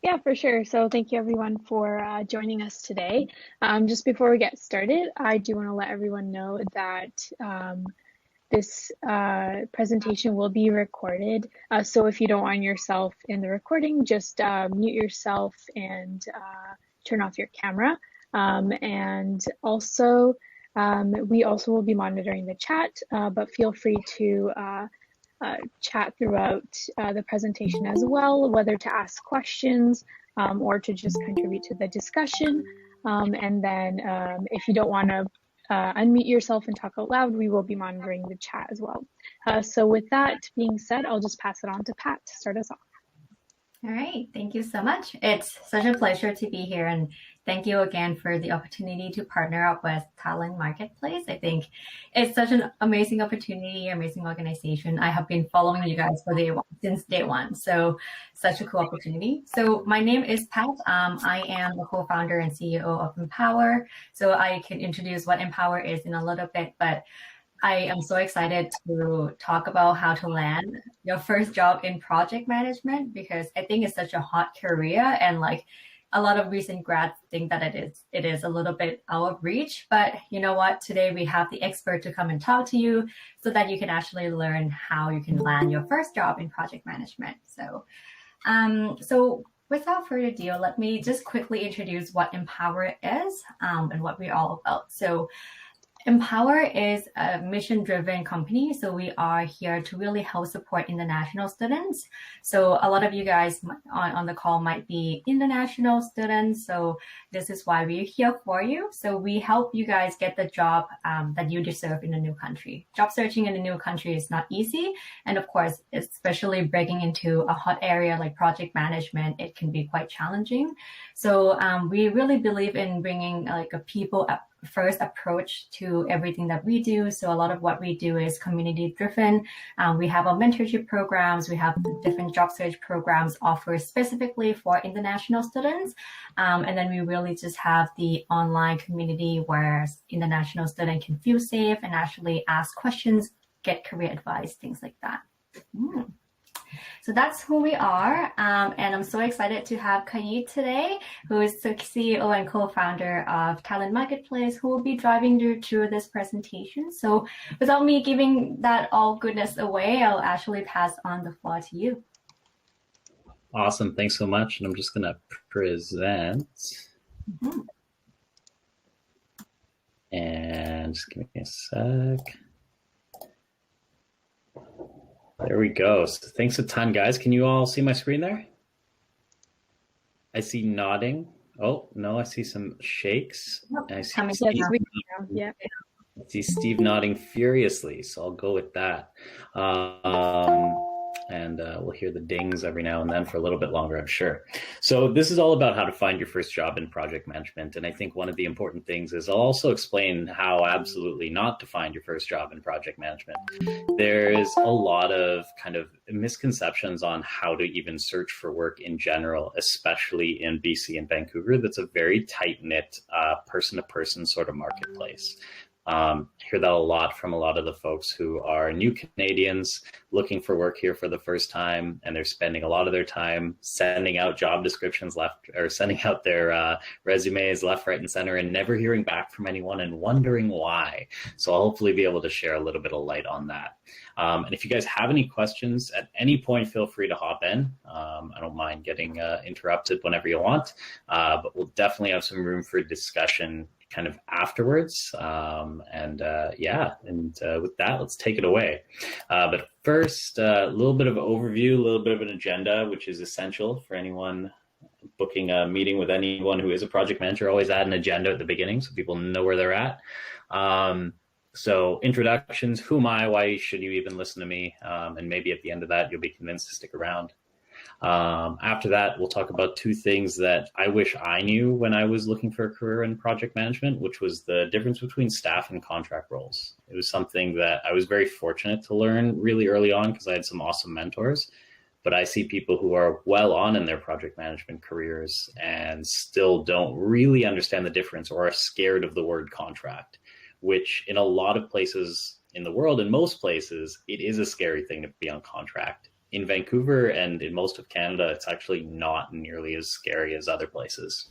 Yeah, for sure. So thank you everyone for joining us today. Just before we get started, I do want to let everyone know that this presentation will be recorded. So if you don't want yourself in the recording, just mute yourself and turn off your camera. And also, we also will be monitoring the chat, but feel free to chat throughout the presentation as well, whether to ask questions or to just contribute to the discussion. And then if you don't want to unmute yourself and talk out loud, we will be monitoring the chat as well. So with that being said, I'll just pass it on to Pat to start us off. All right, thank you so much. It's such a pleasure to be here, and thank you again for the opportunity to partner up with Talent Marketplace. I think it's such an amazing opportunity, amazing organization. I have been following you guys since day one, so such a cool opportunity. So my name is Pat. I am the co-founder and CEO of Empower. So I can introduce what Empower is in a little bit, but I am so excited to talk about how to land your first job in project management, because I think it's such a hot career, and like a lot of recent grads think that it is a little bit out of reach. But you know what? Today we have the expert to come and talk to you so that you can actually learn how you can land your first job in project management. So without further ado, let me just quickly introduce what Empower is and what we're all about. So Empower is a mission-driven company, so we are here to really help support international students. So a lot of you guys on the call might be international students, so this is why we're here for you. So we help you guys get the job that you deserve in a new country. Job searching in a new country is not easy, and of course, especially breaking into a hot area like project management, it can be quite challenging. So we really believe in bringing like a people first approach to everything that we do. So a lot of what we do is community driven. We have our mentorship programs. We have different job search programs offered specifically for international students. And then we really just have the online community where international students can feel safe and actually ask questions, get career advice, things like that. So that's who we are, and I'm so excited to have Kayit today, who is the CEO and co-founder of Talent Marketplace, who will be driving you through this presentation. So without me giving that all goodness away, I'll actually pass on the floor to you. Awesome, thanks so much. And I'm just gonna present. And just give me a sec. There we go. So thanks a ton, guys. Can you all see my screen there? I see nodding. Oh, no, I see some shakes. I see Steve nodding furiously, so I'll go with that. And we'll hear the dings every now and then for a little bit longer, I'm sure. So this is all about how to find your first job in project management. And I think one of the important things is I'll also explain how absolutely not to find your first job in project management. There's a lot of kind of misconceptions on how to even search for work in general, especially in BC and Vancouver. That's a very tight-knit person-to-person sort of marketplace. Hear that a lot from a lot of the folks who are new Canadians looking for work here for the first time, and they're spending a lot of their time sending out job descriptions sending out their resumes left, right, and center, and never hearing back from anyone and wondering why. So I'll hopefully be able to share a little bit of light on that. And if you guys have any questions at any point, feel free to hop in. I don't mind getting interrupted whenever you want, but we'll definitely have some room for discussion kind of afterwards. With that, let's take it away. But first, a little bit of overview, a little bit of an agenda, which is essential for anyone booking a meeting with anyone who is a project manager. Always add an agenda at the beginning so people know where they're at. So introductions, who am I, why should you even listen to me? And maybe at the end of that, you'll be convinced to stick around. After that, we'll talk about two things that I wish I knew when I was looking for a career in project management, which was the difference between staff and contract roles. It was something that I was very fortunate to learn really early on because I had some awesome mentors. But I see people who are well on in their project management careers and still don't really understand the difference or are scared of the word contract, which in a lot of places in the world, in most places, it is a scary thing to be on contract. in Vancouver and in most of Canada, it's actually not nearly as scary as other places.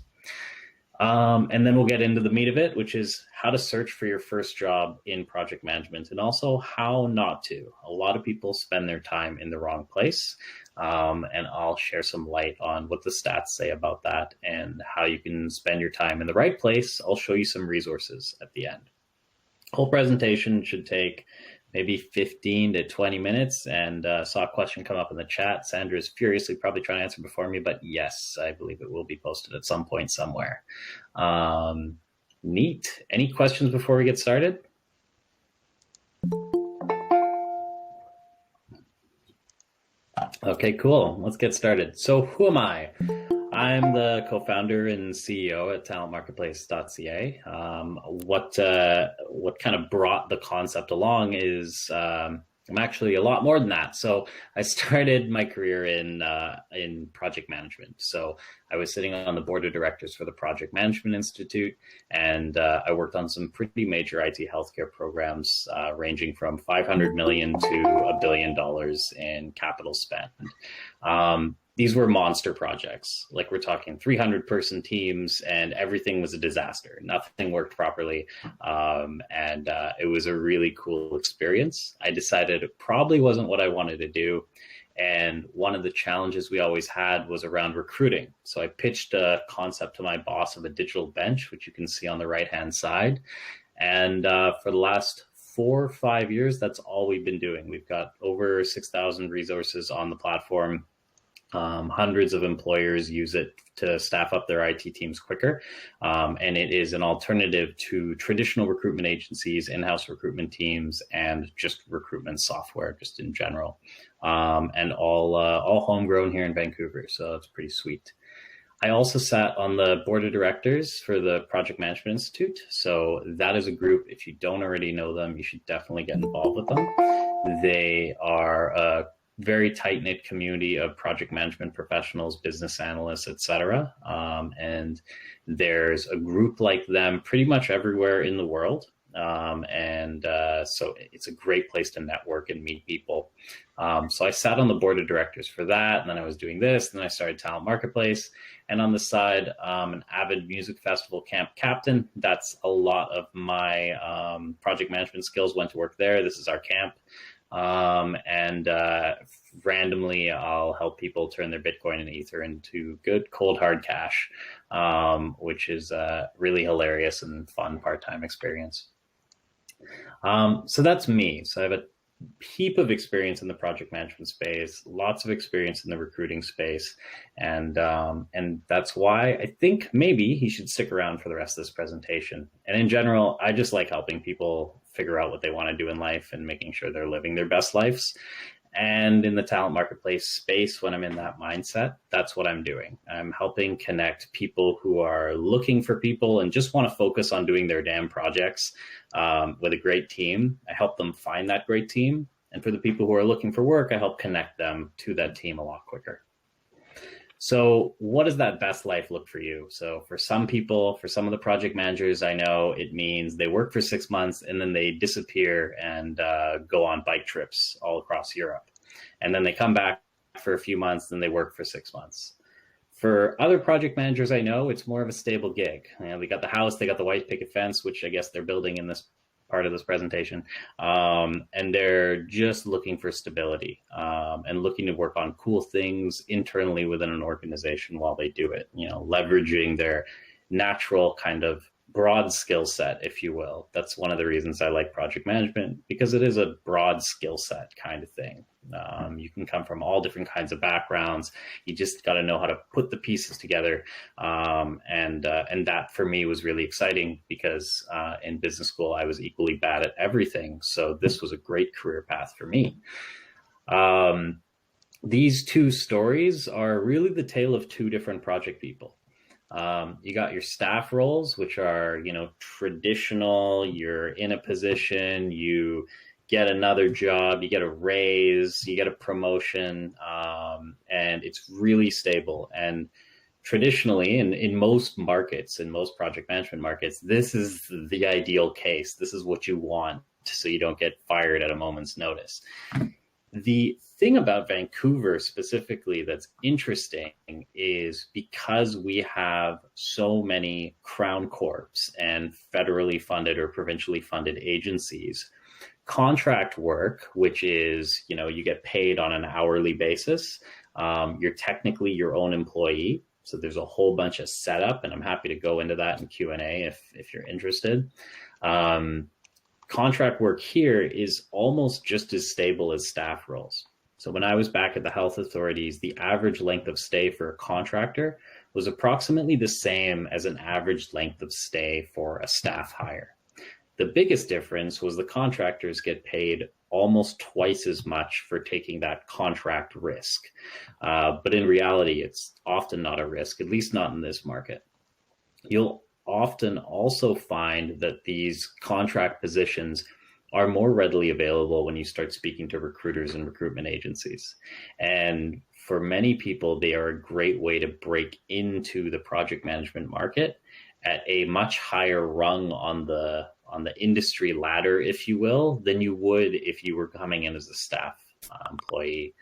And then we'll get into the meat of it, which is how to search for your first job in project management, and also how not to. A lot of people spend their time in the wrong place. And I'll share some light on what the stats say about that and how you can spend your time in the right place. I'll show you some resources at the end. Whole presentation should take maybe 15 to 20 minutes, and saw a question come up in the chat. Sandra is furiously probably trying to answer before me, but yes, I believe it will be posted at some point somewhere. Neat. Any questions before we get started? Okay, cool. Let's get started. So who am I? I'm the co-founder and CEO at talentmarketplace.ca. What kind of brought the concept along is I'm actually a lot more than that. So I started my career in project management. So I was sitting on the board of directors for the Project Management Institute, and I worked on some pretty major IT healthcare programs, ranging from $500 million to $1 billion in capital spend. These were monster projects. Like, we're talking 300-person teams, and everything was a disaster. Nothing worked properly. And it was a really cool experience. I decided it probably wasn't what I wanted to do. And one of the challenges we always had was around recruiting. So I pitched a concept to my boss of a digital bench, which you can see on the right-hand side. And for the last 4 or 5 years, that's all we've been doing. We've got over 6,000 resources on the platform. Hundreds of employers use it to staff up their IT teams quicker. And it is an alternative to traditional recruitment agencies, in-house recruitment teams, and just recruitment software just in general. And all homegrown here in Vancouver. So it's pretty sweet. I also sat on the board of directors for the Project Management Institute. So that is a group, if you don't already know them, you should definitely get involved with them. They are a very tight-knit community of project management professionals, business analysts, etc. And there's a group like them pretty much everywhere in the world. So it's a great place to network and meet people. So I sat on the board of directors for that, and then I was doing this, and then I started Talent Marketplace. And on the side, an avid music festival camp captain. That's a lot of my project management skills went to work there. This is our camp. Randomly, I'll help people turn their Bitcoin and Ether into good, cold, hard cash, which is a really hilarious and fun part-time experience. So that's me. So I have a heap of experience in the project management space, lots of experience in the recruiting space. And that's why I think maybe he should stick around for the rest of this presentation. And in general, I just like helping people figure out what they want to do in life and making sure they're living their best lives. And in the talent marketplace space, when I'm in that mindset, that's what I'm doing. I'm helping connect people who are looking for people and just want to focus on doing their damn projects with a great team. I help them find that great team. And for the people who are looking for work, I help connect them to that team a lot quicker. So what does that best life look for you? So for some people, for some of the project managers I know, it means they work for 6 months and then they disappear and go on bike trips all across Europe. And then they come back for a few months and they work for 6 months. For other project managers I know, it's more of a stable gig. You know, they got the house, they got the white picket fence, which I guess they're building in this part of this presentation. And they're just looking for stability and looking to work on cool things internally within an organization while they do it, you know, leveraging their natural kind of broad skill set, if you will. That's one of the reasons I like project management, because it is a broad skill set kind of thing. You can come from all different kinds of backgrounds. You just got to know how to put the pieces together. And that for me was really exciting because in business school, I was equally bad at everything. So this was a great career path for me. These two stories are really the tale of two different project people. You got your staff roles, which are, you know, traditional. You're in a position, you get another job, you get a raise, you get a promotion, and it's really stable. And traditionally, in most markets, in most project management markets, this is the ideal case. This is what you want, so you don't get fired at a moment's notice. The thing about Vancouver specifically that's interesting is because we have so many Crown Corps and federally funded or provincially funded agencies, contract work, which is, you get paid on an hourly basis. You're technically your own employee. So there's a whole bunch of setup, and I'm happy to go into that in Q&A if you're interested. Contract work here is almost just as stable as staff roles. So when I was back at the health authorities, the average length of stay for a contractor was approximately the same as an average length of stay for a staff hire. The biggest difference was the contractors get paid almost twice as much for taking that contract risk. But in reality, it's often not a risk, at least not in this market. You'll often also find that these contract positions are more readily available when you start speaking to recruiters and recruitment agencies. And for many people, they are a great way to break into the project management market at a much higher rung on the industry ladder, if you will, than you would if you were coming in as a staff employee.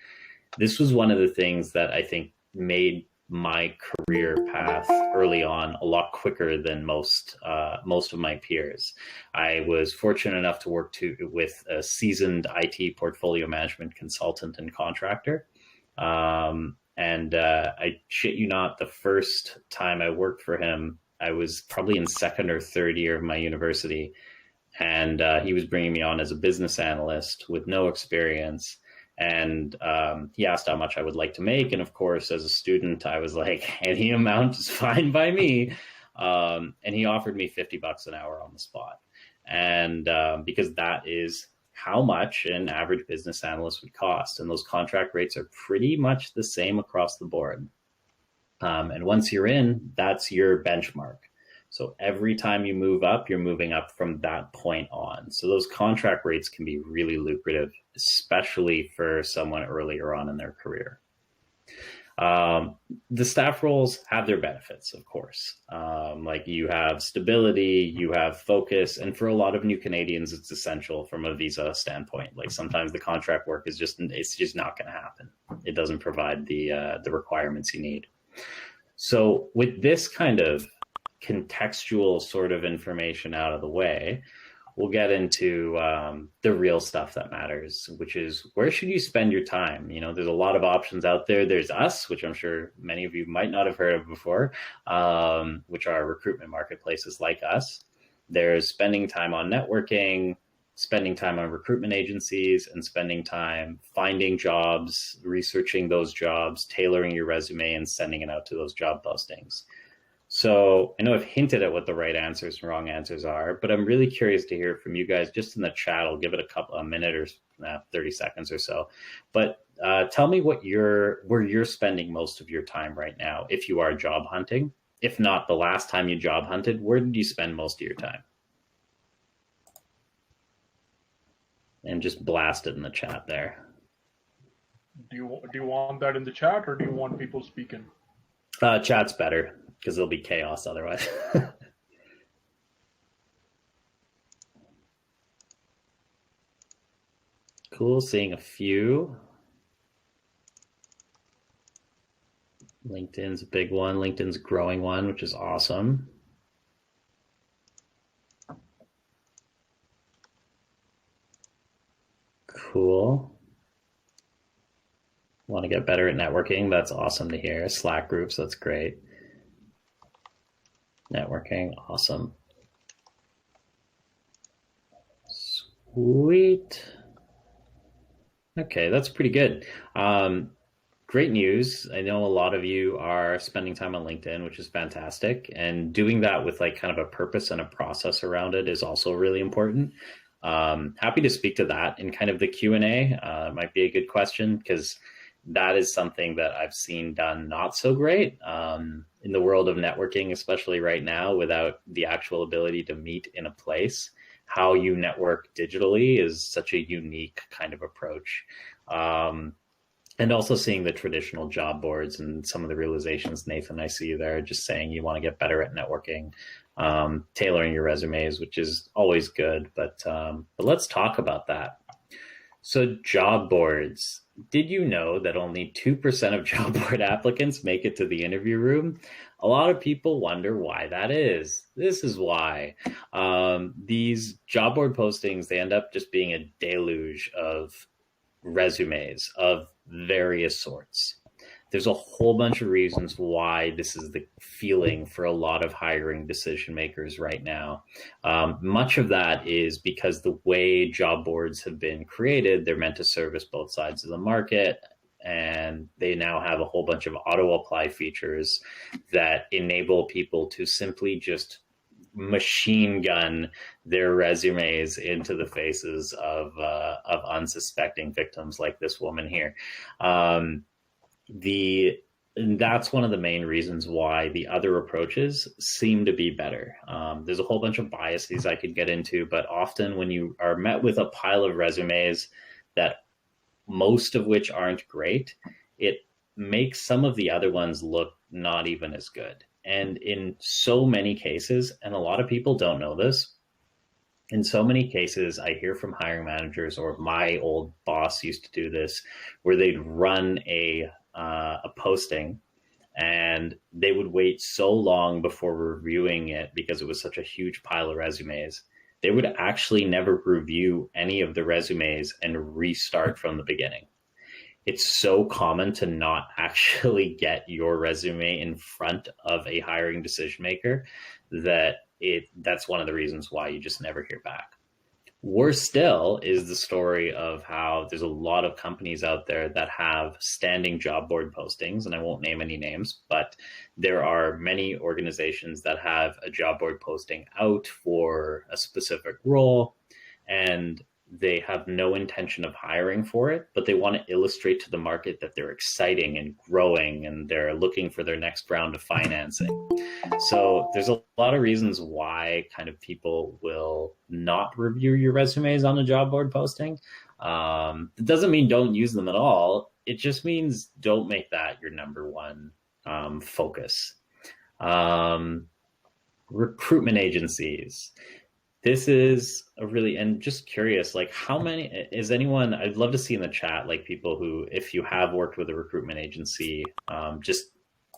This was one of the things that I think made my career path early on a lot quicker than most of my peers. I was fortunate enough to work with a seasoned IT portfolio management consultant and contractor. I shit you not, the first time I worked for him, I was probably in second or third year of my university, and he was bringing me on as a business analyst with no experience. And he asked how much I would like to make. And of course, as a student, I was like, any amount is fine by me. And he offered me $50 an hour on the spot. And because that is how much an average business analyst would cost. And those contract rates are pretty much the same across the board. And once you're in, that's your benchmark. So every time you move up, you're moving up from that point on. So those contract rates can be really lucrative, especially for someone earlier on in their career. The staff roles have their benefits, of course. Like you have stability, you have focus, and for a lot of new Canadians, it's essential from a visa standpoint. Like sometimes the contract work is just not going to happen. It doesn't provide the requirements you need. So with this kind of contextual sort of information out of the way, we'll get into the real stuff that matters, which is where should you spend your time? There's a lot of options out there. There's us, which I'm sure many of you might not have heard of before, which are recruitment marketplaces like us. There's spending time on networking, spending time on recruitment agencies, and spending time finding jobs, researching those jobs, tailoring your resume, and sending it out to those job postings. So I know I've hinted at what the right answers and wrong answers are, but I'm really curious to hear from you guys just in the chat. I'll give it a minute or 30 seconds or so. But tell me where you're spending most of your time right now, if you are job hunting. If not, the last time you job hunted, where did you spend most of your time? And just blast it in the chat there. Do you want that in the chat, or do you want people speaking? Chat's better, because there'll be chaos otherwise. Cool, seeing a few. LinkedIn's a big one. LinkedIn's a growing one, which is awesome. Cool. Want to get better at networking? That's awesome to hear. Slack groups, that's great. Networking, awesome. Sweet. Okay, that's pretty good. Great news. I know a lot of you are spending time on LinkedIn, which is fantastic. And doing that with like kind of a purpose and a process around it is also really important. Happy to speak to that in kind of the Q&A. Might be a good question, because that is something that I've seen done not so great in the world of networking, especially right now, without the actual ability to meet in a place. How you network digitally is such a unique kind of approach. And also seeing the traditional job boards and some of the realizations, Nathan, I see you there, just saying you want to get better at networking, tailoring your resumes, which is always good. But let's talk about that. So job boards. Did you know that only 2% of job board applicants make it to the interview room? A lot of people wonder why that is. This is why. These job board postings, they end up just being a deluge of resumes of various sorts. There's a whole bunch of reasons why this is the feeling for a lot of hiring decision makers right now. Much of that is because the way job boards have been created, they're meant to service both sides of the market. And they now have a whole bunch of auto apply features that enable people to simply just machine gun their resumes into the faces of unsuspecting victims like this woman here. And that's one of the main reasons why the other approaches seem to be better. There's a whole bunch of biases I could get into, but often when you are met with a pile of resumes that most of which aren't great, it makes some of the other ones look not even as good. And in so many cases, and a lot of people don't know this, in so many cases, I hear from hiring managers, or my old boss used to do this, where they'd run a posting and they would wait so long before reviewing it because it was such a huge pile of resumes. They would actually never review any of the resumes and restart from the beginning. It's so common to not actually get your resume in front of a hiring decision maker that's one of the reasons why you just never hear back. Worse still is the story of how there's a lot of companies out there that have standing job board postings, and I won't name any names, but there are many organizations that have a job board posting out for a specific role, and they have no intention of hiring for it, but they want to illustrate to the market that they're exciting and growing and they're looking for their next round of financing. So there's a lot of reasons why kind of people will not review your resumes on a job board posting. It doesn't mean don't use them at all. It just means don't make that your number one focus. Recruitment agencies. This is a really, and just curious, like how many, is anyone, I'd love to see in the chat, like people who, if you have worked with a recruitment agency, just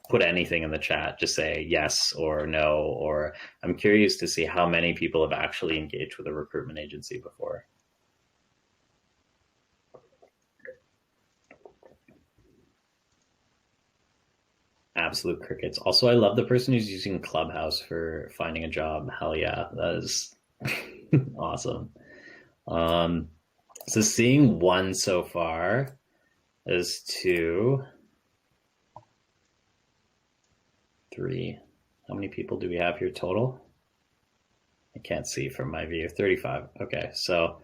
put anything in the chat, just say yes or no, or I'm curious to see how many people have actually engaged with a recruitment agency before. Absolute crickets. Also, I love the person who's using Clubhouse for finding a job. Hell yeah, that is awesome. So seeing one so far is 2, 3. How many people do we have here total? I can't see from my view. 35. Okay, so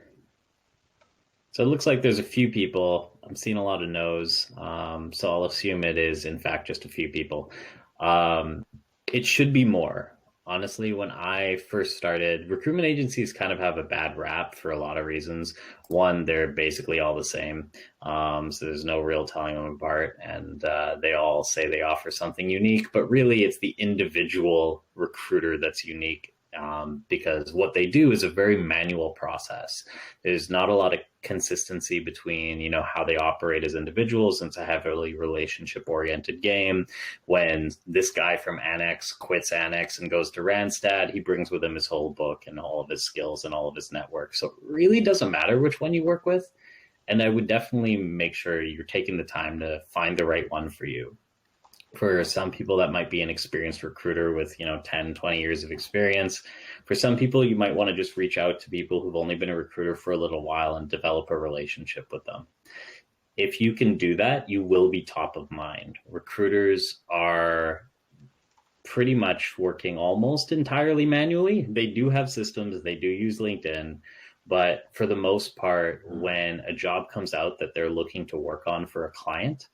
it looks like there's a few people. I'm seeing a lot of no's, so I'll assume it is in fact just a few people. It should be more. Honestly, when I first started, recruitment agencies kind of have a bad rap for a lot of reasons. One, they're basically all the same, so there's no real telling them apart, and they all say they offer something unique, but really it's the individual recruiter that's unique, because what they do is a very manual process. There's not a lot of consistency between, you know, how they operate as individuals. It's a heavily relationship-oriented game. When this guy from Annex quits Annex and goes to Randstad, he brings with him his whole book and all of his skills and all of his network. So it really doesn't matter which one you work with. And I would definitely make sure you're taking the time to find the right one for you. For some people, that might be an experienced recruiter with, 10, 20 years of experience. For some people, you might want to just reach out to people who've only been a recruiter for a little while and develop a relationship with them. If you can do that, you will be top of mind. Recruiters are pretty much working almost entirely manually. They do have systems, they do use LinkedIn, but for the most part, when a job comes out that they're looking to work on for a client,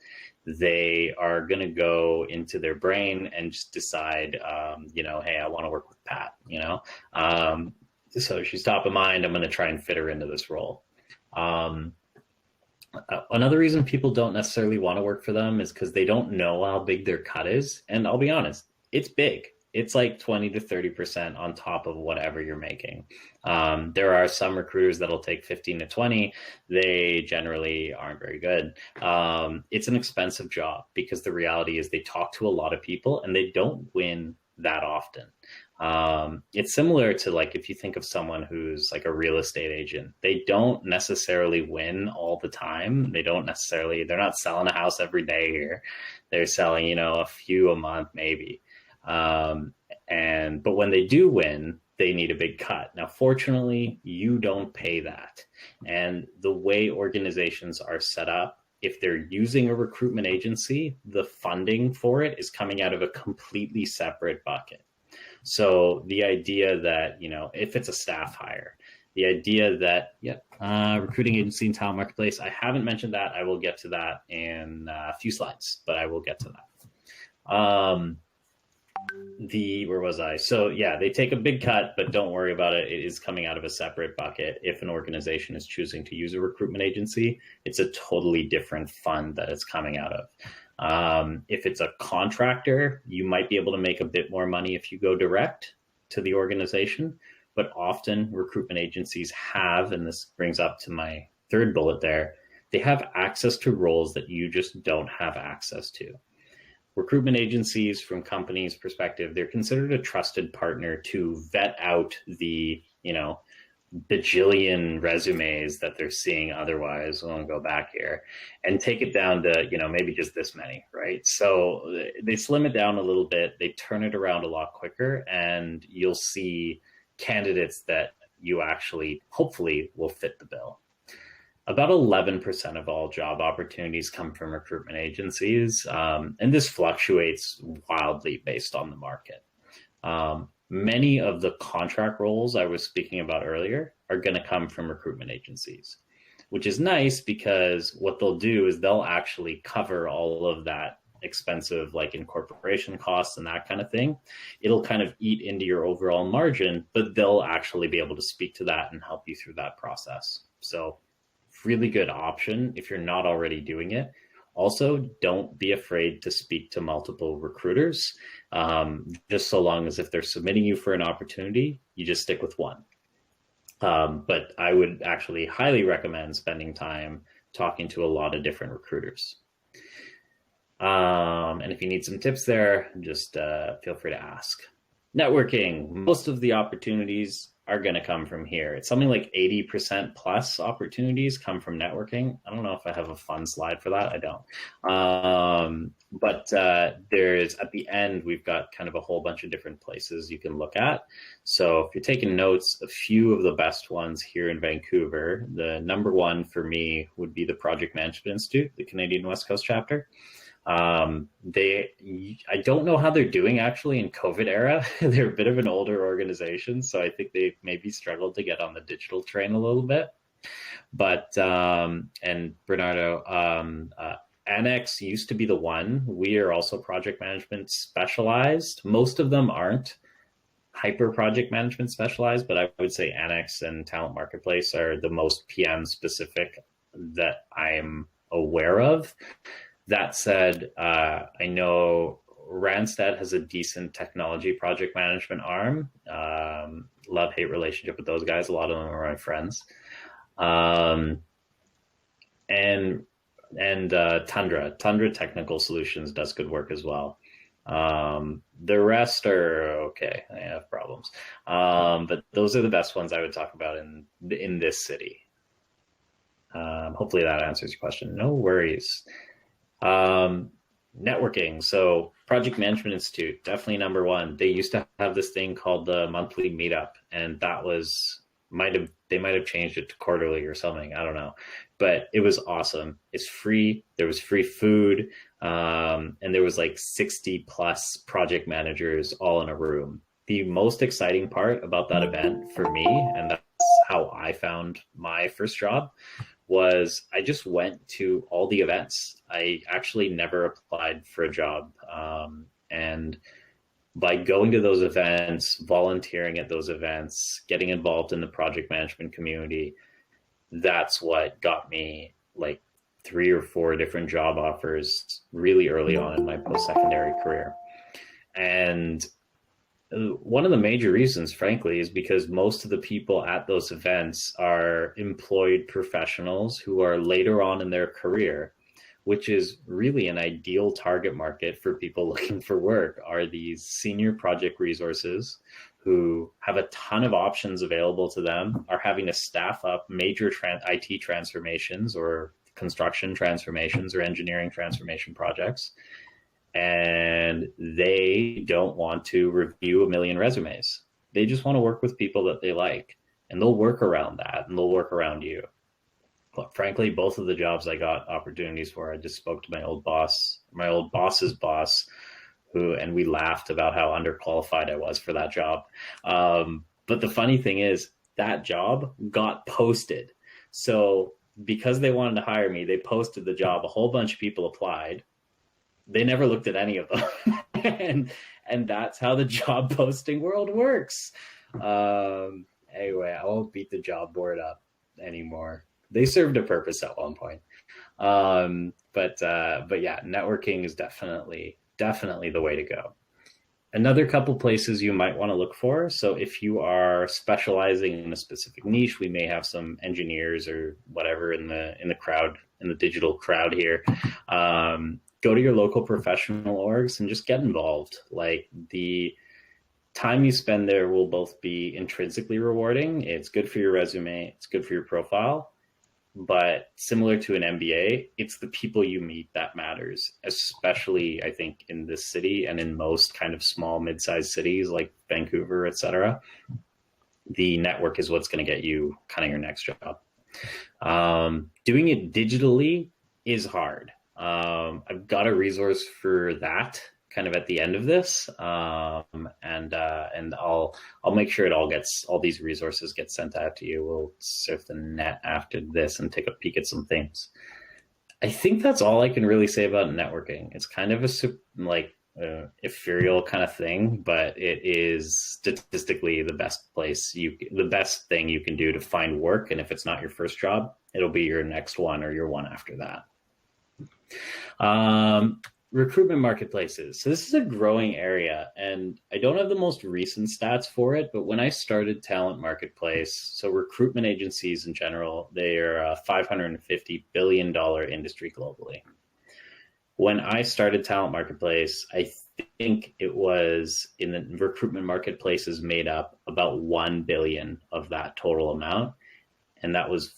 they are going to go into their brain and just decide, hey, I want to work with Pat, so she's top of mind. I'm going to try and fit her into this role. Another reason people don't necessarily want to work for them is because they don't know how big their cut is. And I'll be honest, it's big. it's like 20 to 30% on top of whatever you're making. There are some recruiters that'll take 15 to 20. They generally aren't very good. It's an expensive job because the reality is they talk to a lot of people and they don't win that often. It's similar to like if you think of someone who's like a real estate agent, they don't necessarily win all the time. They're not selling a house every day here. They're selling, you know, a few a month maybe. But when they do win, they need a big cut. Now, fortunately, you don't pay that. And the way organizations are set up, if they're using a recruitment agency, the funding for it is coming out of a completely separate bucket. So the idea that, you know, if it's a staff hire, the idea that, recruiting agency and talent marketplace, I haven't mentioned that. I will get to that in a few slides, but I will get to that. Where was I? So yeah, they take a big cut, but don't worry about it. It is coming out of a separate bucket. If an organization is choosing to use a recruitment agency, it's a totally different fund that it's coming out of. If it's a contractor, you might be able to make a bit more money if you go direct to the organization, but often recruitment agencies have, and this brings up to my third bullet there, they have access to roles that you just don't have access to. Recruitment agencies, from companies' perspective, they're considered a trusted partner to vet out the, you know, bajillion resumes that they're seeing otherwise. I won't go back here, and take it down to, you know, maybe just this many, right? So they slim it down a little bit, they turn it around a lot quicker, and you'll see candidates that you actually hopefully will fit the bill. About 11% of all job opportunities come from recruitment agencies, and this fluctuates wildly based on the market. Many of the contract roles I was speaking about earlier are going to come from recruitment agencies, which is nice because what they'll do is they'll actually cover all of that expensive, like incorporation costs and that kind of thing. It'll kind of eat into your overall margin, but they'll actually be able to speak to that and help you through that process. So really good option if you're not already doing it. Also, don't be afraid to speak to multiple recruiters, just so long as if they're submitting you for an opportunity, you just stick with one. But I would actually highly recommend spending time talking to a lot of different recruiters. And if you need some tips there, just feel free to ask. Networking, most of the opportunities are going to come from here. It's something like 80% plus opportunities come from networking. I don't know if I have a fun slide for that. I don't. But there's, at the end, we've got kind of a whole bunch of different places you can look at. So if you're taking notes, a few of the best ones here in Vancouver, the number one for me would be the Project Management Institute, the Canadian West Coast chapter. I don't know how they're doing actually in COVID era. They're a bit of an older organization, so I think they've maybe struggled to get on the digital train a little bit. But and Bernardo, Annex used to be the one. We are also project management specialized. Most of them aren't hyper project management specialized, but I would say Annex and Talent Marketplace are the most PM specific that I'm aware of. That said, I know Randstad has a decent technology project management arm. Love-hate relationship with those guys. A lot of them are my friends. And Tundra Technical Solutions does good work as well. The rest are okay. They have problems. But those are the best ones I would talk about in this city. Hopefully that answers your question. No worries. Networking. So Project Management Institute, definitely number one. They used to have this thing called the monthly meetup, and that was, they might have changed it to quarterly or something. I don't know, but it was awesome. It's free. There was free food. And there was like 60 plus project managers all in a room. The most exciting part about that event for me, and that's how I found my first job, was I just went to all the events. I actually never applied for a job. And by going to those events, volunteering at those events, getting involved in the project management community, that's what got me like 3 or 4 different job offers really early on in my post-secondary career. And One of the major reasons, frankly, is because most of the people at those events are employed professionals who are later on in their career, which is really an ideal target market for people looking for work, are these senior project resources who have a ton of options available to them, are having to staff up major IT transformations or construction transformations or engineering transformation projects, and they don't want to review a million resumes. They just want to work with people that they like, and they'll work around that, and they'll work around you. But frankly, both of the jobs I got opportunities for, I just spoke to my old boss's boss, and we laughed about how underqualified I was for that job. But the funny thing is, that job got posted. So because they wanted to hire me, they posted the job. A whole bunch of people applied. They never looked at any of them. and that's how the job posting world works. Anyway, I won't beat the job board up anymore. They served a purpose at one point. But yeah, networking is definitely the way to go. Another couple places you might want to look for. So if you are specializing in a specific niche, we may have some engineers or whatever in the crowd, in the digital crowd here. Go to your local professional orgs and just get involved. Like, the time you spend there will both be intrinsically rewarding. It's good for your resume. It's good for your profile. But similar to an MBA, it's the people you meet that matters, especially, I think, in this city and in most kind of small, mid-sized cities like Vancouver, etc. The network is what's going to get you kind of your next job. Doing it digitally is hard. I've got a resource for that kind of at the end of this, and I'll make sure all these resources get sent out to you. We'll surf the net after this and take a peek at some things. I think that's all I can really say about networking. It's kind of a ethereal kind of thing, but it is statistically the best thing you can do to find work. And if it's not your first job, it'll be your next one or your one after that. Recruitment marketplaces. So this is a growing area, and I don't have the most recent stats for it, but when I started Talent Marketplace, so recruitment agencies in general, they are a $550 billion industry globally. When I started Talent Marketplace, I think it was in the recruitment marketplaces made up about 1 billion of that total amount. And that was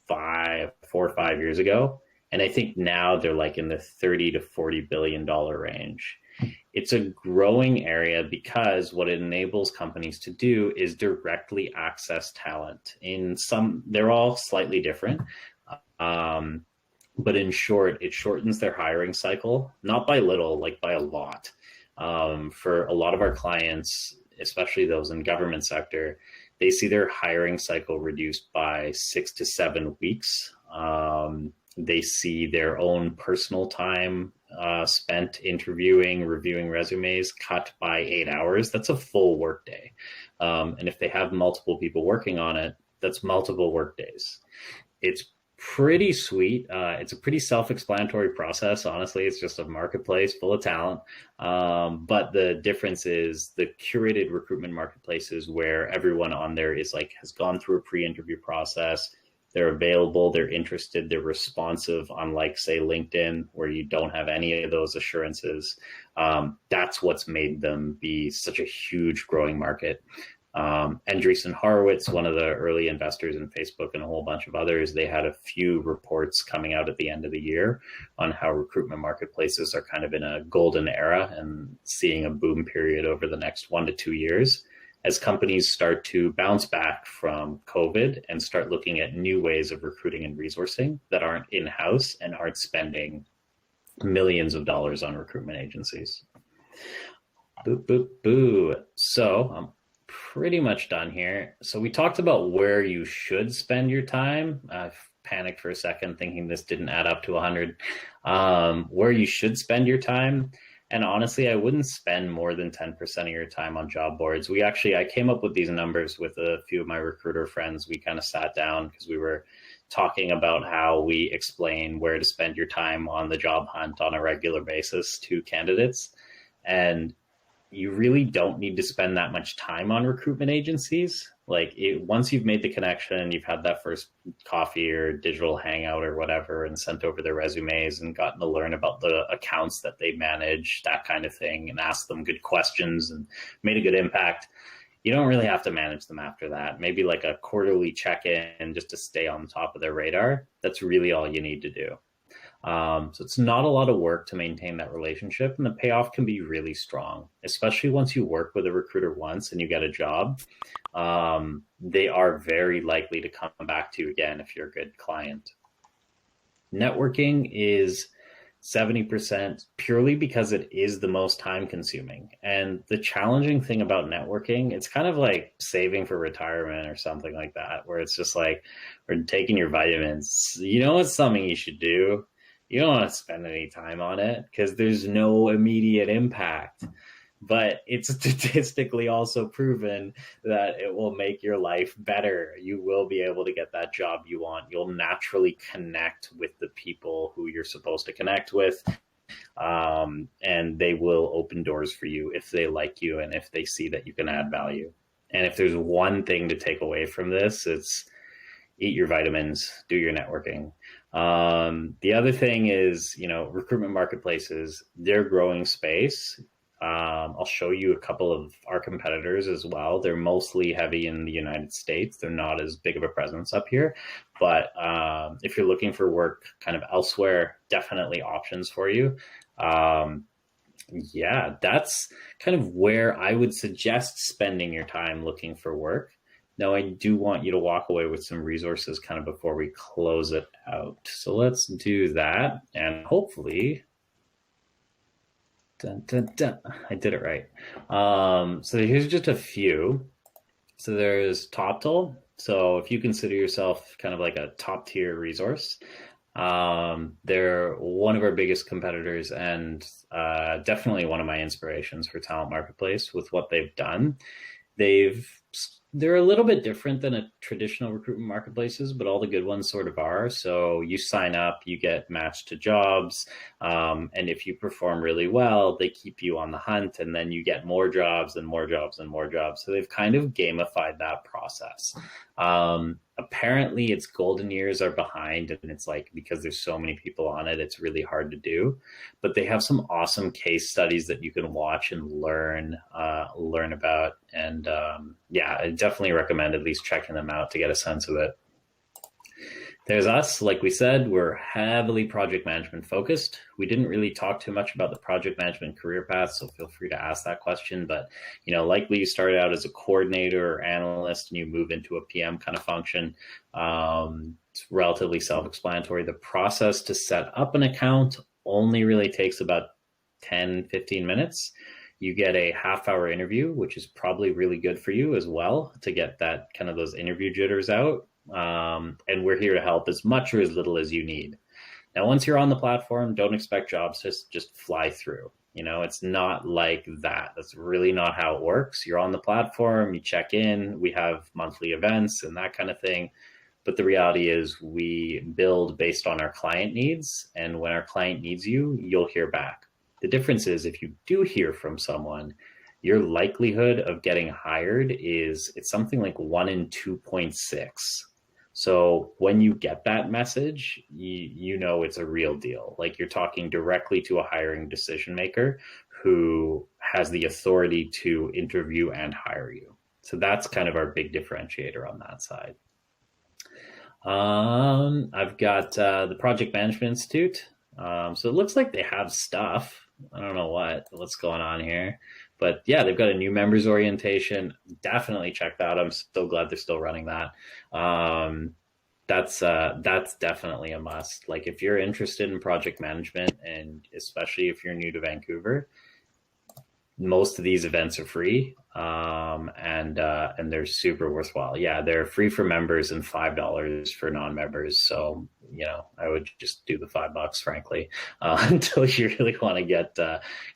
4 or 5 years ago. And I think now they're like in the 30 to $40 billion range. It's a growing area because what it enables companies to do is directly access talent. They're all slightly different. But in short, it shortens their hiring cycle, not by little, like by a lot. For a lot of our clients, especially those in government sector, they see their hiring cycle reduced by 6 to 7 weeks. They see their own personal time spent interviewing, reviewing resumes cut by 8 hours. That's a full workday. And if they have multiple people working on it, that's multiple workdays. It's pretty sweet. It's a pretty self-explanatory process. Honestly, it's just a marketplace full of talent. But the difference is the curated recruitment marketplaces where everyone on there has gone through a pre-interview process. They're available, they're interested, they're responsive, unlike, say, LinkedIn, where you don't have any of those assurances. That's what's made them be such a huge growing market. Andreessen Horowitz, one of the early investors in Facebook, and a whole bunch of others, they had a few reports coming out at the end of the year on how recruitment marketplaces are kind of in a golden era and seeing a boom period over the next 1 to 2 years, as companies start to bounce back from COVID and start looking at new ways of recruiting and resourcing that aren't in-house and aren't spending millions of dollars on recruitment agencies. Boo, boo, boo. So I'm pretty much done here. So we talked about where you should spend your time. I've panicked for a second thinking this didn't add up to 100. Where you should spend your time. And honestly, I wouldn't spend more than 10% of your time on job boards. I came up with these numbers with a few of my recruiter friends. We kind of sat down because we were talking about how we explain where to spend your time on the job hunt on a regular basis to candidates. And you really don't need to spend that much time on recruitment agencies. Like once you've made the connection, you've had that first coffee or digital hangout or whatever and sent over their resumes and gotten to learn about the accounts that they manage, that kind of thing, and asked them good questions and made a good impact. You don't really have to manage them after that. Maybe like a quarterly check-in just to stay on top of their radar. That's really all you need to do. So it's not a lot of work to maintain that relationship, and the payoff can be really strong, especially once you work with a recruiter once and you get a job. They are very likely to come back to you again if you're a good client. Networking is 70% purely because it is the most time consuming. And the challenging thing about networking, it's kind of like saving for retirement or something like that, where it's just like, or taking your vitamins. You know, it's something you should do. You don't want to spend any time on it because there's no immediate impact. But it's statistically also proven that it will make your life better. You will be able to get that job you want. You'll naturally connect with the people who you're supposed to connect with. And they will open doors for you if they like you and if they see that you can add value. And if there's one thing to take away from this, it's eat your vitamins, do your networking. The other thing is, recruitment marketplaces, they're growing space. I'll show you a couple of our competitors as well. They're mostly heavy in the United States. They're not as big of a presence up here. But if you're looking for work kind of elsewhere, definitely options for you. Yeah, that's kind of where I would suggest spending your time looking for work. Now, I do want you to walk away with some resources kind of before we close it out. So let's do that. And hopefully, I did it right. So here's just a few. So there's TopTool. So if you consider yourself kind of like a top tier resource, they're one of our biggest competitors and definitely one of my inspirations for Talent Marketplace with what they've done. They're a little bit different than a traditional recruitment marketplaces, but all the good ones sort of are. So you sign up, you get matched to jobs. And if you perform really well, they keep you on the hunt and then you get more jobs and more jobs and more jobs. So they've kind of gamified that process. Apparently its golden years are behind, and it's like, because there's so many people on it, it's really hard to do, but they have some awesome case studies that you can watch and learn about. And yeah, I definitely recommend at least checking them out to get a sense of it. There's us. Like we said, we're heavily project management focused. We didn't really talk too much about the project management career path, so feel free to ask that question. But, likely you started out as a coordinator or analyst and you move into a PM kind of function. It's relatively self-explanatory. The process to set up an account only really takes about 10, 15 minutes. You get a half-hour interview, which is probably really good for you as well to get that kind of those interview jitters out. And we're here to help as much or as little as you need. Now, once you're on the platform, don't expect jobs to just fly through. It's not like that. That's really not how it works. You're on the platform, you check in, we have monthly events and that kind of thing. But the reality is we build based on our client needs. And when our client needs you, you'll hear back. The difference is if you do hear from someone, your likelihood of getting hired it's something like 1 in 2.6. So when you get that message, you know it's a real deal. Like you're talking directly to a hiring decision maker who has the authority to interview and hire you. So that's kind of our big differentiator on that side. I've got the Project Management Institute. So it looks like they have stuff. I don't know what's going on here. But yeah, they've got a new members orientation. Definitely check that out. I'm so glad they're still running that. That's definitely a must. Like if you're interested in project management, and especially if you're new to Vancouver, most of these events are free, and they're super worthwhile. Yeah, they're free for members and $5 for non-members. So I would just do the $5, frankly, until you really want to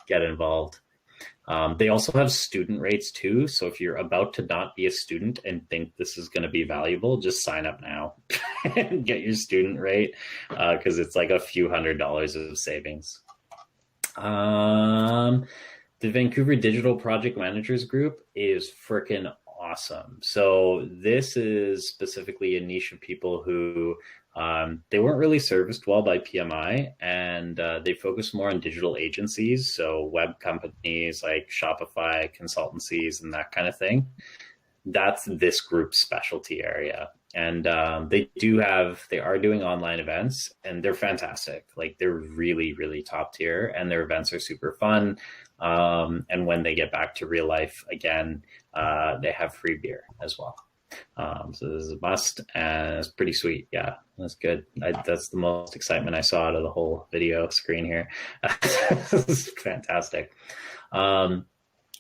get involved. They also have student rates too. So if you're about to not be a student and think this is going to be valuable, just sign up now and get your student rate, because it's like a few $100s of savings. The Vancouver Digital Project Managers Group is freaking awesome. So this is specifically a niche of people who they weren't really serviced well by PMI, and they focus more on digital agencies, so web companies like Shopify, consultancies, and that kind of thing. That's this group's specialty area. And they are doing online events, and they're fantastic. Like, they're really, really top tier, and their events are super fun. And when they get back to real life again, they have free beer as well. So this is a must, and it's pretty sweet. Yeah, that's good. That's the most excitement I saw out of the whole video screen here. This is fantastic.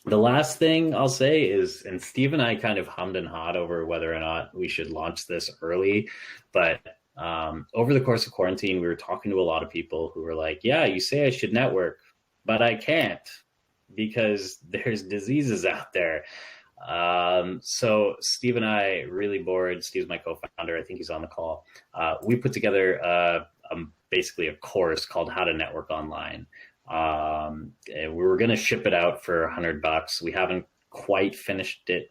The last thing I'll say is, and Steve and I kind of hummed and hawed over whether or not we should launch this early, but over the course of quarantine, we were talking to a lot of people who were like, yeah, you say I should network, but I can't because there's diseases out there. So Steve and I, really bored. Steve's my co-founder. I think he's on the call. We put together basically a course called How to Network Online. We were going to ship it out for $100. We haven't quite finished it.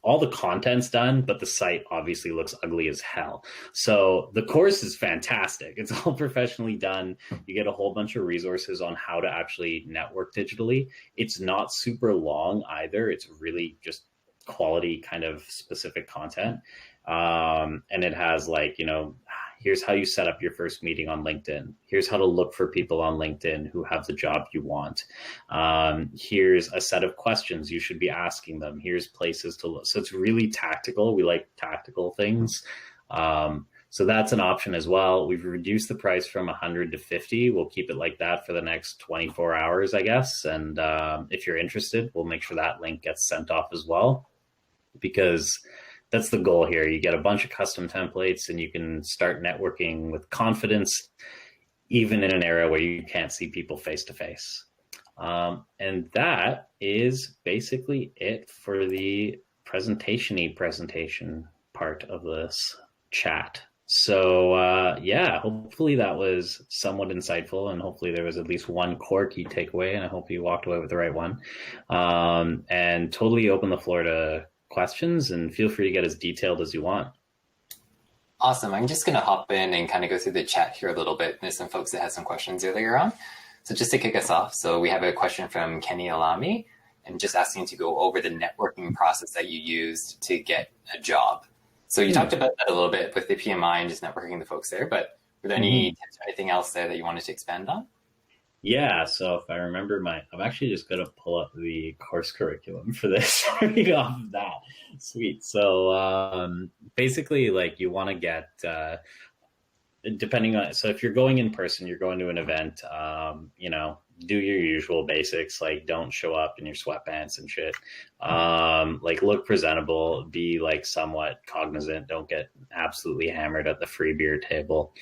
All the content's done, but the site obviously looks ugly as hell. So the course is fantastic. It's all professionally done. You get a whole bunch of resources on how to actually network digitally. It's not super long either. It's really just quality kind of specific content. And it has, like, here's how you set up your first meeting on LinkedIn. Here's how to look for people on LinkedIn who have the job you want. Here's a set of questions you should be asking them. Here's places to look. So it's really tactical. We like tactical things. So that's an option as well. We've reduced the price from 100 to 50. We'll keep it like that for the next 24 hours, I guess. And if you're interested, we'll make sure that link gets sent off as well, because that's the goal here. You get a bunch of custom templates and you can start networking with confidence, even in an era where you can't see people face to face. And that is basically it for the presentation part of this chat. So yeah, hopefully that was somewhat insightful, and hopefully there was at least one core key takeaway, and I hope you walked away with the right one. And totally open the floor to questions, and feel free to get as detailed as you want. Awesome. I'm just going to hop in and kind of go through the chat here a little bit. There's some folks that had some questions earlier on. So just to kick us off, so we have a question from Kenny Alami, and just asking to go over the networking process that you used to get a job. So you talked about that a little bit with the PMI and just networking the folks there, but were there any tips or anything else there that you wanted to expand on? Yeah, so if I remember I'm actually just going to pull up the course curriculum for this right off of that. Sweet. So basically, like, you want to get, depending on, so if you're going in person, you're going to an event, do your usual basics, like don't show up in your sweatpants and shit. Like, look presentable, be like somewhat cognizant, don't get absolutely hammered at the free beer table.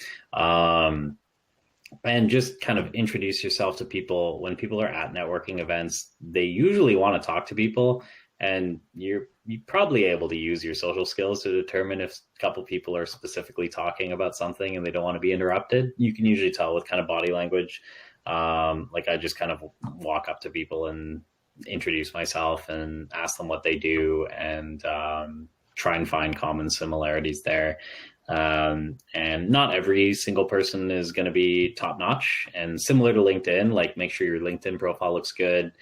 And just kind of introduce yourself to people. When people are at networking events, they usually want to talk to people, and you're probably able to use your social skills to determine if a couple people are specifically talking about something and they don't want to be interrupted. You can usually tell with kind of body language. Like, I just kind of walk up to people and introduce myself and ask them what they do, and try and find common similarities there. And not every single person is going to be top notch, and similar to LinkedIn, like, make sure your LinkedIn profile looks good.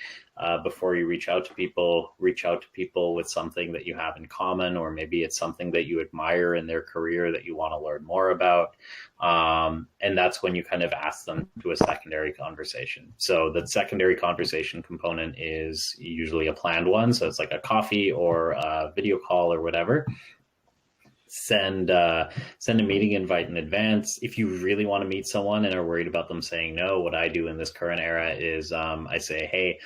Before you reach out to people with something that you have in common, or maybe it's something that you admire in their career that you want to learn more about. And that's when you kind of ask them to a secondary conversation. So the secondary conversation component is usually a planned one. So it's like a coffee or a video call or whatever. Send a meeting invite in advance. If you really want to meet someone and are worried about them saying no, what I do in this current era is I say, hey,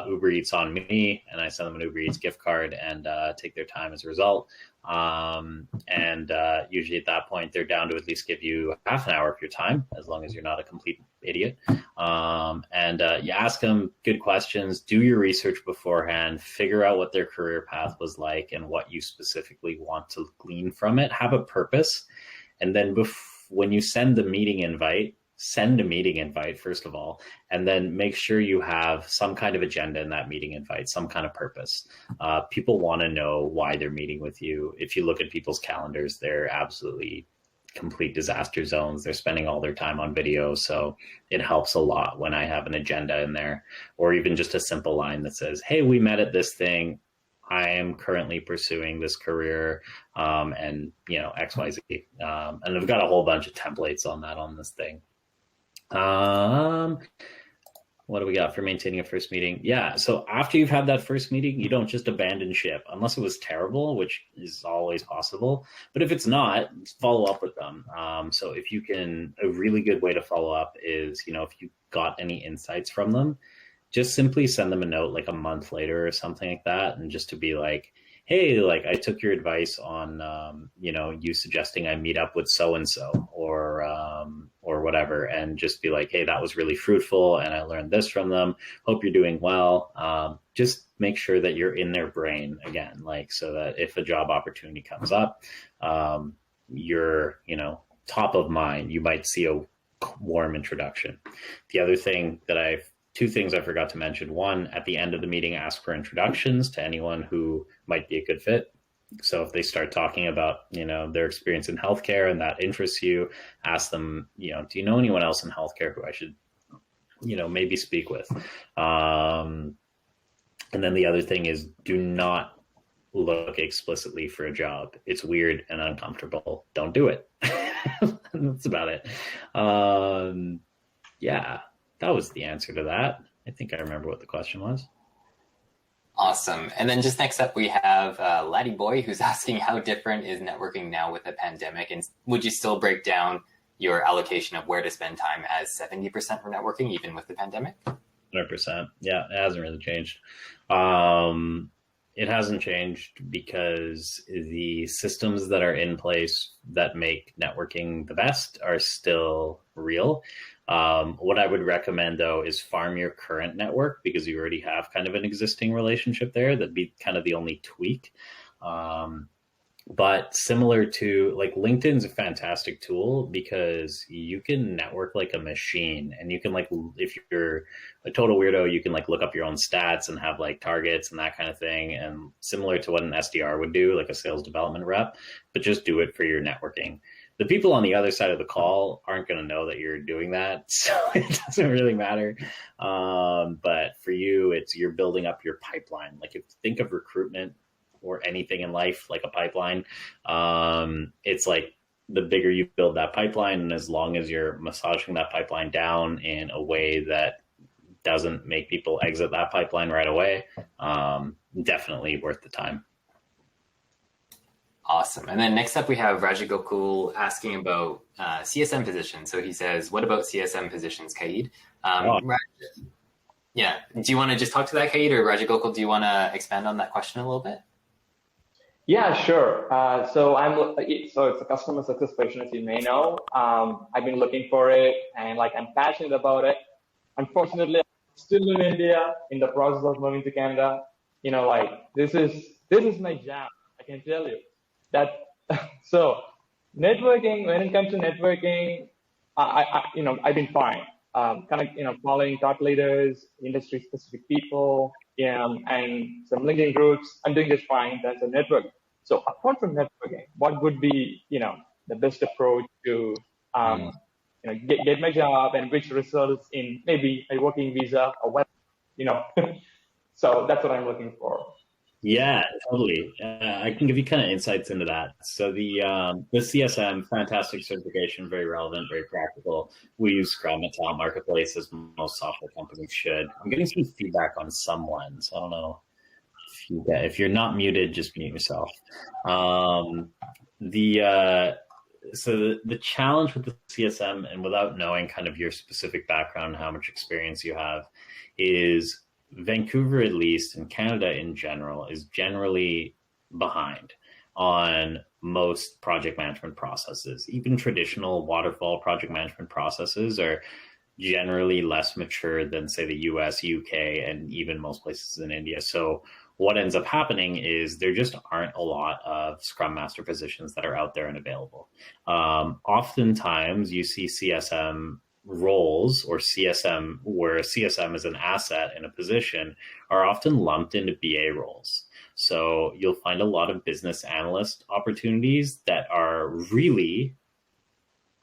Uber Eats on me, and I send them an Uber Eats gift card and take their time as a result. And usually at that point, they're down to at least give you half an hour of your time, as long as you're not a complete idiot. And you ask them good questions, do your research beforehand, figure out what their career path was like and what you specifically want to glean from it, have a purpose. And then when you send the meeting invite, send a meeting invite, first of all, and then make sure you have some kind of agenda in that meeting invite, some kind of purpose. People want to know why they're meeting with you. If you look at people's calendars, they're absolutely complete disaster zones. They're spending all their time on video. So it helps a lot when I have an agenda in there, or even just a simple line that says, hey, we met at this thing. I am currently pursuing this career, and XYZ. And I've got a whole bunch of templates on that on this thing. What do we got for maintaining a first meeting? Yeah, so after you've had that first meeting, you don't just abandon ship, unless it was terrible, which is always possible. But if it's not, follow up with them. So if you can, a really good way to follow up is, if you got any insights from them, just simply send them a note like a month later or something like that. And just to be like, hey, like I took your advice on, you suggesting I meet up with so-and-so or whatever, and just be like, hey, that was really fruitful and I learned this from them. Hope you're doing well. Just make sure that you're in their brain again, like, so that if a job opportunity comes up, you're, top of mind. You might see a warm introduction. The other thing that two things I forgot to mention. One, at the end of the meeting, ask for introductions to anyone who might be a good fit. So if they start talking about, their experience in healthcare and that interests you, ask them, do you know anyone else in healthcare who I should, maybe speak with? And then the other thing is, do not look explicitly for a job. It's weird and uncomfortable. Don't do it. That's about it. Yeah, that was the answer to that. I think I remember what the question was. Awesome. And then just next up, we have Laddie Boy, who's asking, how different is networking now with the pandemic? And would you still break down your allocation of where to spend time as 70% for networking, even with the pandemic? 100%. Yeah, it hasn't really changed. It hasn't changed because the systems that are in place that make networking the best are still real. What I would recommend, though, is farm your current network, because you already have kind of an existing relationship there. That'd be kind of the only tweak. But similar to, like, LinkedIn's a fantastic tool because you can network like a machine, and you can, like, if you're a total weirdo, you can like look up your own stats and have like targets and that kind of thing. And similar to what an SDR would do, like a sales development rep, but just do it for your networking. The people on the other side of the call aren't going to know that you're doing that, so it doesn't really matter. But for you, you're building up your pipeline. Like, if you think of recruitment or anything in life like a pipeline, it's like the bigger you build that pipeline, and as long as you're massaging that pipeline down in a way that doesn't make people exit that pipeline right away, definitely worth the time. Awesome. And then next up, we have Rajagokul asking about CSM positions. So he says, what about CSM positions, Kaid? Yeah. Do you want to just talk to that, Kaid, or Rajagokul, do you want to expand on that question a little bit? Yeah, sure. So it's a customer success position, as you may know. I've been looking for it, and like, I'm passionate about it. Unfortunately, I'm still in India, in the process of moving to Canada. This is my jam, I can tell you. So networking, when it comes to networking, I've been fine. Following thought leaders, industry specific people, and some LinkedIn groups. I'm doing just fine. That's a network. So apart from networking, what would be, the best approach to, get my job, and which results in maybe a working visa or what, So that's what I'm looking for. Yeah, totally. I can give you kind of insights into that. So the CSM, fantastic certification, very relevant, very practical. We use Scrum at Talent Marketplace, as most software companies should. I'm getting some feedback on someone, so I don't know if you're not muted, just mute yourself. So the challenge with the CSM, and without knowing kind of your specific background, how much experience you have, is Vancouver, at least, and Canada in general, is generally behind on most project management processes. Even traditional waterfall project management processes are generally less mature than, say, the US, UK, and even most places in India. So what ends up happening is there just aren't a lot of Scrum Master positions that are out there and available. Oftentimes you see CSM roles or CSM, where CSM is an asset in a position, are often lumped into BA roles. So you'll find a lot of business analyst opportunities that are really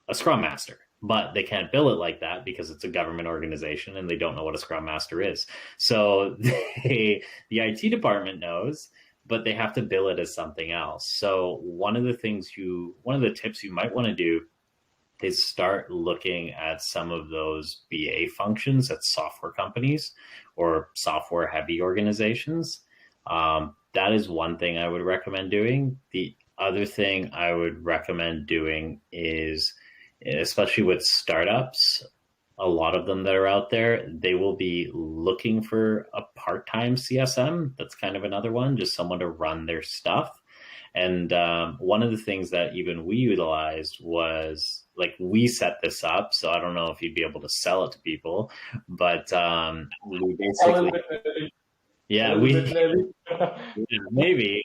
a Scrum Master, but they can't bill it like that because it's a government organization and they don't know what a Scrum Master is. So the IT department knows, but they have to bill it as something else. So one of the tips you might want to do is start looking at some of those BA functions at software companies or software heavy organizations. That is one thing I would recommend doing. The other thing I would recommend doing is, especially with startups, a lot of them that are out there, they will be looking for a part-time CSM. That's kind of another one, just someone to run their stuff. And one of the things that even we utilized was, like, we set this up. So I don't know if you'd be able to sell it to people, but we basically, maybe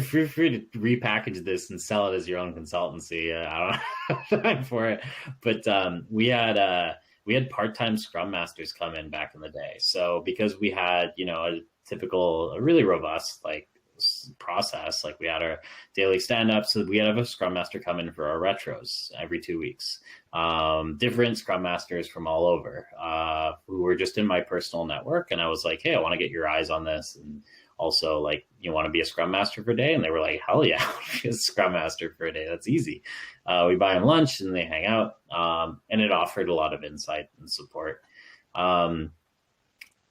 feel free to repackage this and sell it as your own consultancy. I don't have time for it, but we had part-time Scrum Masters come in back in the day. So because we had, a really robust process, like we had our daily stand-ups, so we had a Scrum Master come in for our retros every 2 weeks. Different Scrum Masters from all over who were just in my personal network, and I was like, hey, I want to get your eyes on this, and also, like, you want to be a Scrum Master for a day? And they were like, hell yeah, be a Scrum Master for a day, that's easy. We buy them lunch and they hang out, and it offered a lot of insight and support.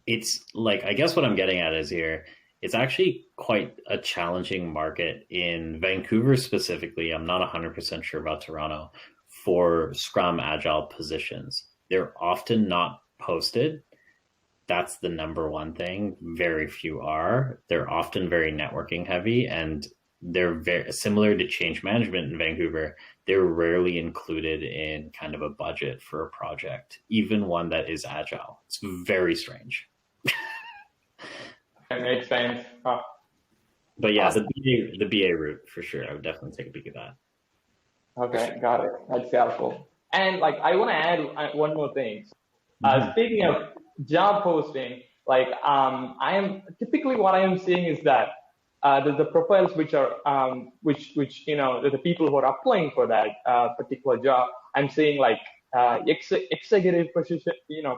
It's like, I guess what I'm getting at is here, it's actually quite a challenging market in Vancouver specifically. I'm not 100% sure about Toronto for Scrum Agile positions. They're often not posted. That's the number one thing. Very few are. They're often very networking heavy, and they're very similar to change management in Vancouver. They're rarely included in kind of a budget for a project, even one that is agile. It's very strange. That makes sense. But yeah, the BA route for sure. I would definitely take a peek at that. Okay, got it. That's helpful. And I want to add one more thing. Speaking of job posting, I am typically, what I am seeing is that the profiles which are the people who are applying for that particular job, I'm seeing executive position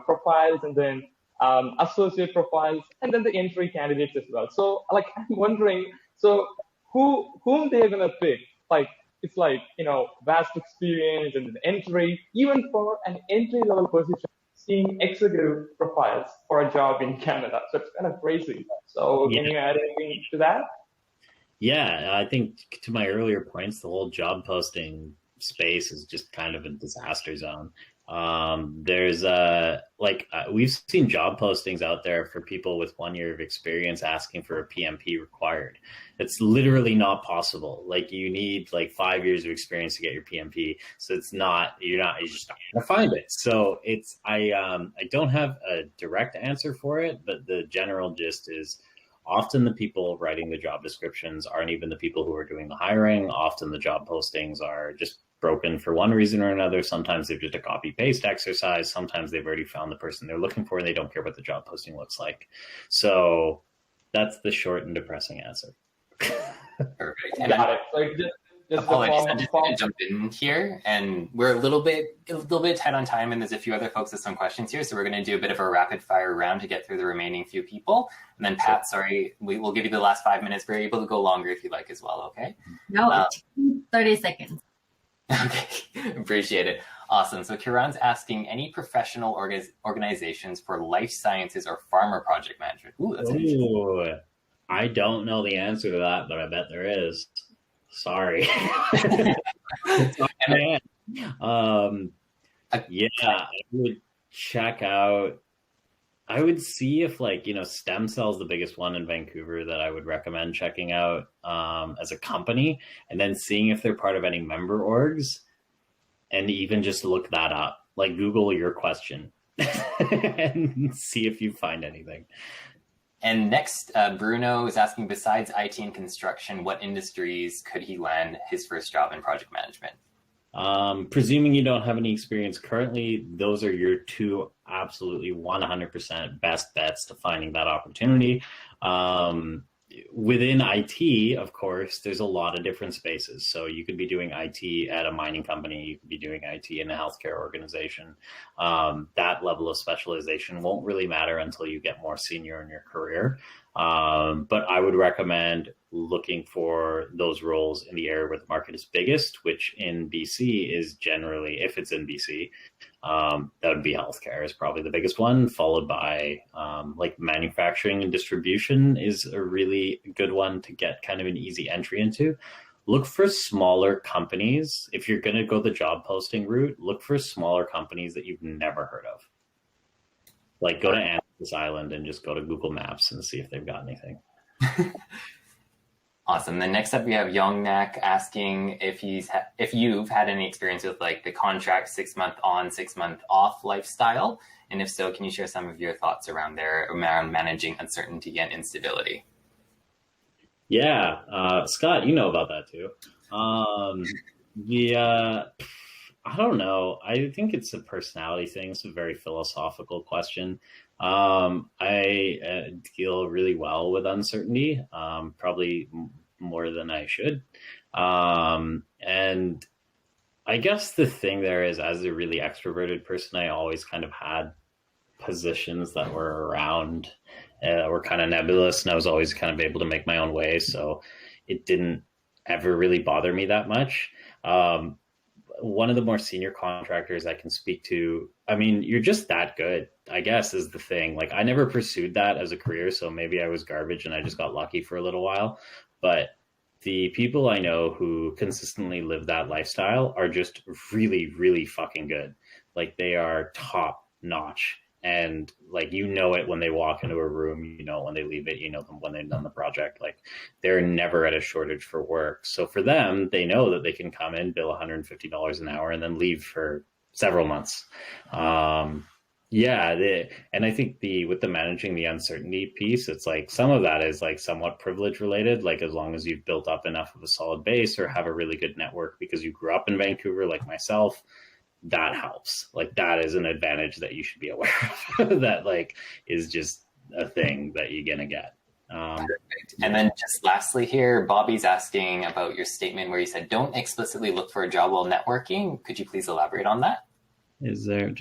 profiles, and then associate profiles, and then the entry candidates as well. So I'm wondering, so whom they're gonna pick? It's vast experience and an entry, even for an entry level position, seeing executive profiles for a job in Canada. So it's kind of crazy. So can you add anything to that? Yeah, I think to my earlier points, the whole job posting space is just kind of a disaster zone. There's we've seen job postings out there for people with 1 year of experience asking for a PMP required. It's literally not possible. You need 5 years of experience to get your PMP. So you're just not gonna find it. So I don't have a direct answer for it, but the general gist is often the people writing the job descriptions aren't even the people who are doing the hiring. Often the job postings are just broken for one reason or another. Sometimes they're just a copy paste exercise. Sometimes they've already found the person they're looking for and they don't care what the job posting looks like. So that's the short and depressing answer. Perfect. Got it. So apologies, I'm just going to jump in here, and we're a little bit tight on time, and there's a few other folks with some questions here, so we're going to do a bit of a rapid fire round to get through the remaining few people. And then Pat, sorry, we will give you the last 5 minutes. We're able to go longer if you'd like as well, okay? No, 30 seconds. Okay, appreciate it. Awesome. So Kiran's asking, any professional organizations for life sciences or pharma project management? Ooh, that's interesting. I don't know the answer to that, but I bet there is. Sorry. I would check out. I would see if Stem Cell's the biggest one in Vancouver that I would recommend checking out as a company, and then seeing if they're part of any member orgs, and even just look that up. Google your question and see if you find anything. And next, Bruno is asking, besides IT and construction, what industries could he land his first job in project management? Presuming you don't have any experience currently, those are your two absolutely 100% best bets to finding that opportunity. Within IT, of course, there's a lot of different spaces. So you could be doing IT at a mining company, you could be doing IT in a healthcare organization. That level of specialization won't really matter until you get more senior in your career. But I would recommend looking for those roles in the area where the market is biggest, which in BC is generally, if it's in BC, that would be healthcare is probably the biggest one, followed by like manufacturing and distribution is a really good one to get kind of an easy entry into. Look for smaller companies. If you're going to go the job posting route, look for smaller companies that you've never heard of. Like go to Andros Island and just go to Google Maps and see if they've got anything. Awesome. Then next up, we have Yongnak asking if you've had any experience with like the contract 6 month on, 6 month off lifestyle, and if so, can you share some of your thoughts around managing uncertainty and instability? Yeah, Scott, you know about that too. I don't know. I think it's a personality thing. It's a very philosophical question. I deal really well with uncertainty, probably more than I should. And I guess the thing there is, as a really extroverted person, I always kind of had positions that were around, were kind of nebulous, and I was always kind of able to make my own way. So it didn't ever really bother me that much. One of the more senior contractors I can speak to, I mean, you're just that good, I guess, is the thing. Like, I never pursued that as a career, so maybe I was garbage and I just got lucky for a little while. But the people I know who consistently live that lifestyle are just really, really fucking good. Like, they are top notch. And like, you know it when they walk into a room, you know when they leave it, you know them when they've done the project. Like, they're never at a shortage for work. So for them, they know that they can come in, bill $150 an hour, and then leave for several months. And I think with the managing the uncertainty piece, it's like some of that is like somewhat privilege related. Like, as long as you've built up enough of a solid base or have a really good network because you grew up in Vancouver, like myself, that helps. Like, that is an advantage that you should be aware of. That like is just a thing that you're gonna get. Perfect. And then just lastly here, Bobby's asking about your statement where you said, don't explicitly look for a job while networking. Could you please elaborate on that? Is there...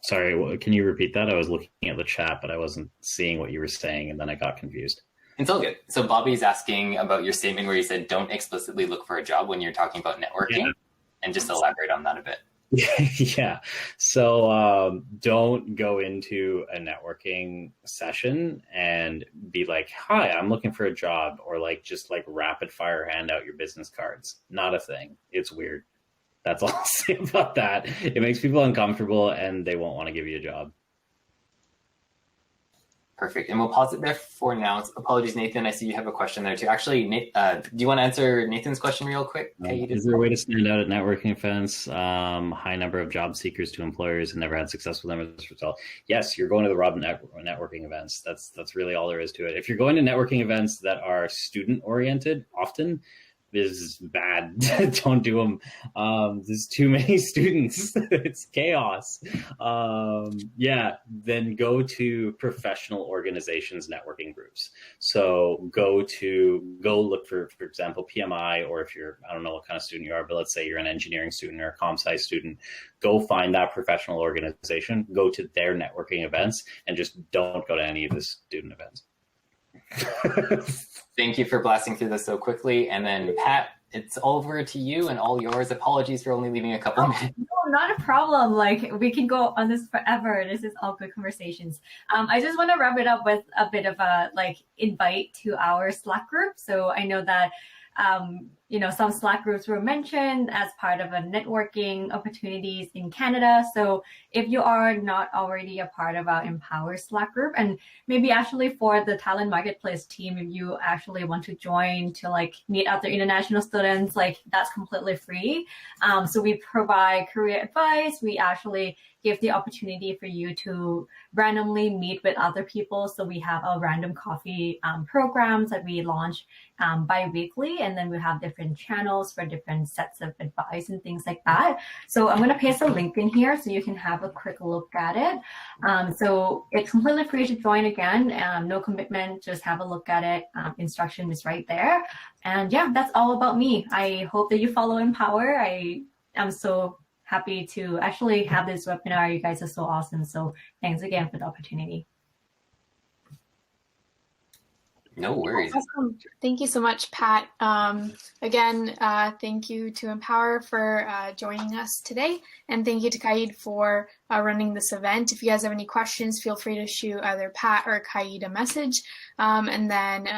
Sorry, can you repeat that? I was looking at the chat, but I wasn't seeing what you were saying, and then I got confused. It's all good. So Bobby's asking about your statement where you said, don't explicitly look for a job when you're talking about networking. Yeah. And just elaborate on that a bit. Yeah. So don't go into a networking session and be like, hi, I'm looking for a job, or like just like rapid fire hand out your business cards. Not a thing. It's weird. That's all I'll say about that. It makes people uncomfortable and they won't want to give you a job. Perfect. And we'll pause it there for now. Apologies, Nathan. I see you have a question there too. Actually, Nate, do you want to answer Nathan's question real quick? Is there a way to stand out at networking events? High number of job seekers to employers and never had success with them as a result. Yes, you're going to the Rob networking events. That's really all there is to it. If you're going to networking events that are student oriented, often is bad. Don't do them. There's too many students. It's chaos. Then go to professional organizations networking groups. So go look for example, PMI, or if you're, I don't know what kind of student you are, but let's say you're an engineering student or a comp sci student, go find that professional organization, go to their networking events, and just don't go to any of the student events. Thank you for blasting through this so quickly. And then Pat, it's over to you and all yours. Apologies for only leaving a couple minutes. No, not a problem. Like, we can go on this forever. This is all good conversations. I just want to wrap it up with a bit of a invite to our Slack group. So I know that some Slack groups were mentioned as part of a networking opportunities in Canada. So if you are not already a part of our Empower Slack group, and maybe actually for the Talent Marketplace team, if you actually want to join to meet other international students, that's completely free. So we provide career advice. We actually give the opportunity for you to randomly meet with other people. So we have a random coffee programs that we launch bi-weekly, and then we have different different channels, for different sets of advice and things like that. So I'm going to paste a link in here so you can have a quick look at it. So it's completely free to join again. No commitment, just have a look at it. Instruction is right there. And yeah, that's all about me. I hope that you follow Empower. I am so happy to actually have this webinar. You guys are so awesome. So thanks again for the opportunity. No worries. Awesome. Thank you so much, Pat. Again, thank you to Empower for joining us today. And thank you to Kaid for running this event. If you guys have any questions, feel free to shoot either Pat or Kaid a message. And then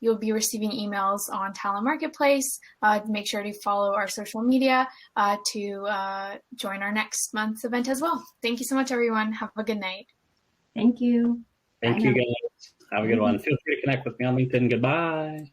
you'll be receiving emails on Talent Marketplace. Make sure to follow our social media to join our next month's event as well. Thank you so much, everyone. Have a good night. Thank you. Thank you, guys. Have a good one. Feel free to connect with me on LinkedIn. Goodbye.